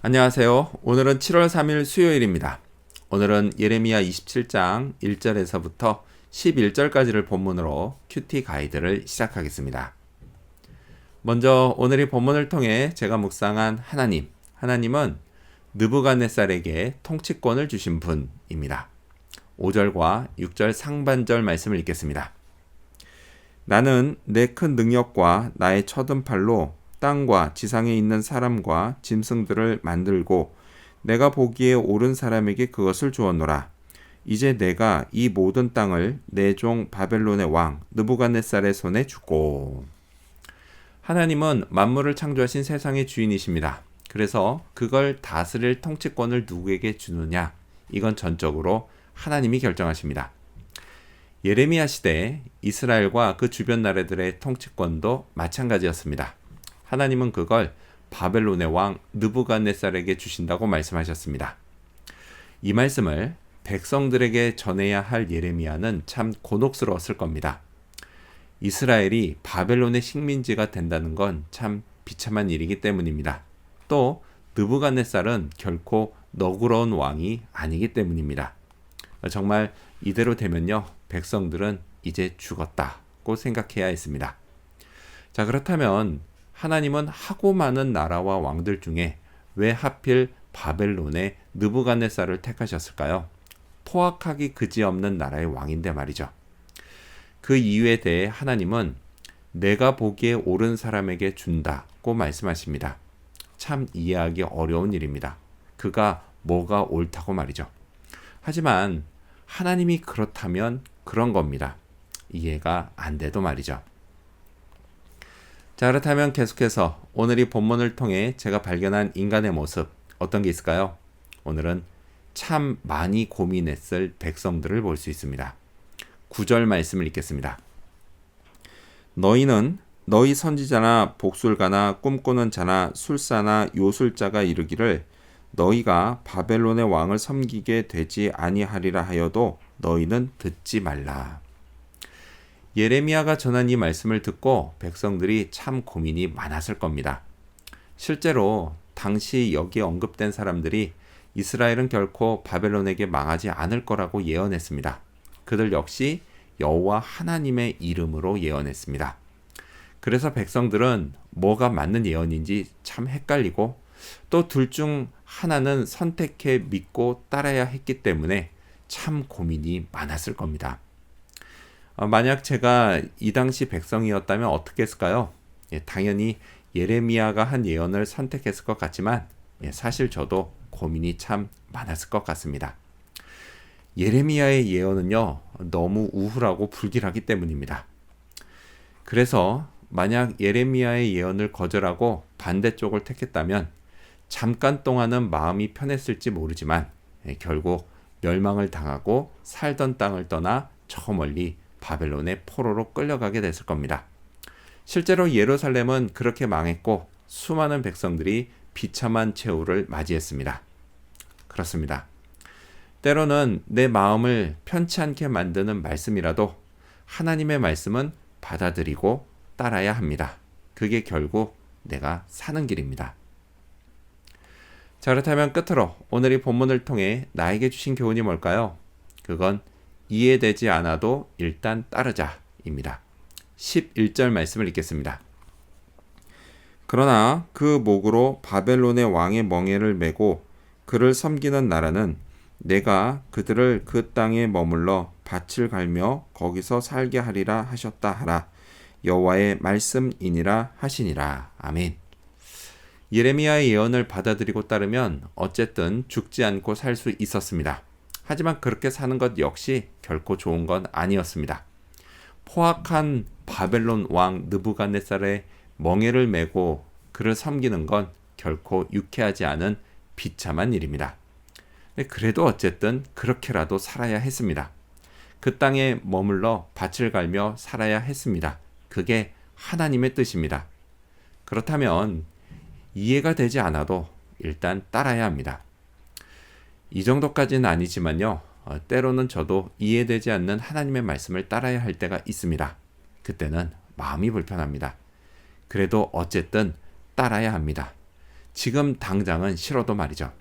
안녕하세요. 오늘은 7월 3일 수요일입니다. 오늘은 예레미야 27장 1절에서부터 11절까지를 본문으로 큐티 가이드를 시작하겠습니다. 먼저 오늘의 본문을 통해 제가 묵상한 하나님은 느부갓네살에게 통치권을 주신 분입니다. 5절과 6절 상반절 말씀을 읽겠습니다. 나는 내 큰 능력과 나의 쳐든 팔로 땅과 지상에 있는 사람과 짐승들을 만들고 내가 보기에 옳은 사람에게 그것을 주었노라. 이제 내가 이 모든 땅을 내 종 바벨론의 왕 느부갓네살의 손에 주고. 하나님은 만물을 창조하신 세상의 주인이십니다. 그래서 그걸 다스릴 통치권을 누구에게 주느냐? 이건 전적으로 하나님이 결정하십니다. 예레미야 시대 이스라엘과 그 주변 나라들의 통치권도 마찬가지였습니다. 하나님은 그걸 바벨론의 왕 느부갓네살에게 주신다고 말씀하셨습니다. 이 말씀을 백성들에게 전해야 할 예레미야는 참 곤혹스러웠을 겁니다. 이스라엘이 바벨론의 식민지가 된다는 건 참 비참한 일이기 때문입니다. 또 느부갓네살은 결코 너그러운 왕이 아니기 때문입니다. 정말 이대로 되면요, 백성들은 이제 죽었다고 생각해야 했습니다. 자, 그렇다면 하나님은 하고 많은 나라와 왕들 중에 왜 하필 바벨론의 느부갓네살을 택하셨을까요? 포악하기 그지없는 나라의 왕인데 말이죠. 그 이유에 대해 하나님은 내가 보기에 옳은 사람에게 준다고 말씀하십니다. 참 이해하기 어려운 일입니다. 그가 뭐가 옳다고 말이죠. 하지만 하나님이 그렇다면 그런 겁니다. 이해가 안 돼도 말이죠. 자, 그렇다면 계속해서 오늘 이 본문을 통해 제가 발견한 인간의 모습 어떤 게 있을까요? 오늘은 참 많이 고민했을 백성들을 볼 수 있습니다. 9절 말씀을 읽겠습니다. 너희는 너희 선지자나 복술가나 꿈꾸는 자나 술사나 요술자가 이르기를 너희가 바벨론의 왕을 섬기게 되지 아니하리라 하여도 너희는 듣지 말라. 예레미야가 전한 이 말씀을 듣고 백성들이 참 고민이 많았을 겁니다. 실제로 당시 여기에 언급된 사람들이 이스라엘은 결코 바벨론에게 망하지 않을 거라고 예언했습니다. 그들 역시 여호와 하나님의 이름으로 예언했습니다. 그래서 백성들은 뭐가 맞는 예언인지 참 헷갈리고 또 둘 중 하나는 선택해 믿고 따라야 했기 때문에 참 고민이 많았을 겁니다. 만약 제가 이 당시 백성이었다면 어떻게 했을까요? 당연히 예레미야가 한 예언을 선택했을 것 같지만 사실 저도 고민이 참 많았을 것 같습니다. 예레미야의 예언은요, 너무 우울하고 불길하기 때문입니다. 그래서 만약 예레미야의 예언을 거절하고 반대쪽을 택했다면 잠깐 동안은 마음이 편했을지 모르지만 결국 멸망을 당하고 살던 땅을 떠나 저 멀리 바벨론의 포로로 끌려가게 됐을 겁니다. 실제로 예루살렘은 그렇게 망했고 수많은 백성들이 비참한 최후를 맞이했습니다. 그렇습니다. 때로는 내 마음을 편치 않게 만드는 말씀이라도 하나님의 말씀은 받아들이고 따라야 합니다. 그게 결국 내가 사는 길입니다. 자, 그렇다면 끝으로 오늘 이 본문을 통해 나에게 주신 교훈이 뭘까요? 그건 이해되지 않아도 일단 따르자입니다. 11절 말씀을 읽겠습니다. 그러나 그 목으로 바벨론의 왕의 멍에를 메고 그를 섬기는 나라는 내가 그들을 그 땅에 머물러 밭을 갈며 거기서 살게 하리라 하셨다 하라. 여호와의 말씀이니라 하시니라. 아멘. 예레미야의 예언을 받아들이고 따르면 어쨌든 죽지 않고 살 수 있었습니다. 하지만 그렇게 사는 것 역시 결코 좋은 건 아니었습니다. 포악한 바벨론 왕 느부갓네살의 멍에를 메고 그를 섬기는 건 결코 유쾌하지 않은 비참한 일입니다. 그래도 어쨌든 그렇게라도 살아야 했습니다. 그 땅에 머물러 밭을 갈며 살아야 했습니다. 그게 하나님의 뜻입니다. 그렇다면 이해가 되지 않아도 일단 따라야 합니다. 이 정도까지는 아니지만요. 때로는 저도 이해되지 않는 하나님의 말씀을 따라야 할 때가 있습니다. 그때는 마음이 불편합니다. 그래도 어쨌든 따라야 합니다. 지금 당장은 싫어도 말이죠.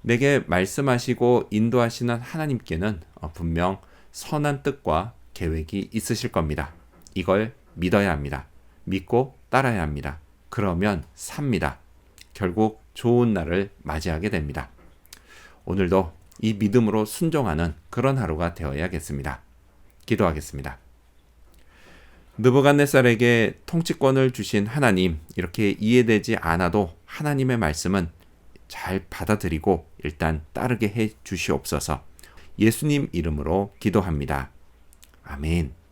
내게 말씀하시고 인도하시는 하나님께는 분명 선한 뜻과 계획이 있으실 겁니다. 이걸 믿어야 합니다. 믿고 따라야 합니다. 그러면 삽니다. 결국 좋은 날을 맞이하게 됩니다. 오늘도 이 믿음으로 순종하는 그런 하루가 되어야겠습니다. 기도하겠습니다. 느부갓네살에게 통치권을 주신 하나님, 이렇게 이해되지 않아도 하나님의 말씀은 잘 받아들이고 일단 따르게 해 주시옵소서. 예수님 이름으로 기도합니다. 아멘.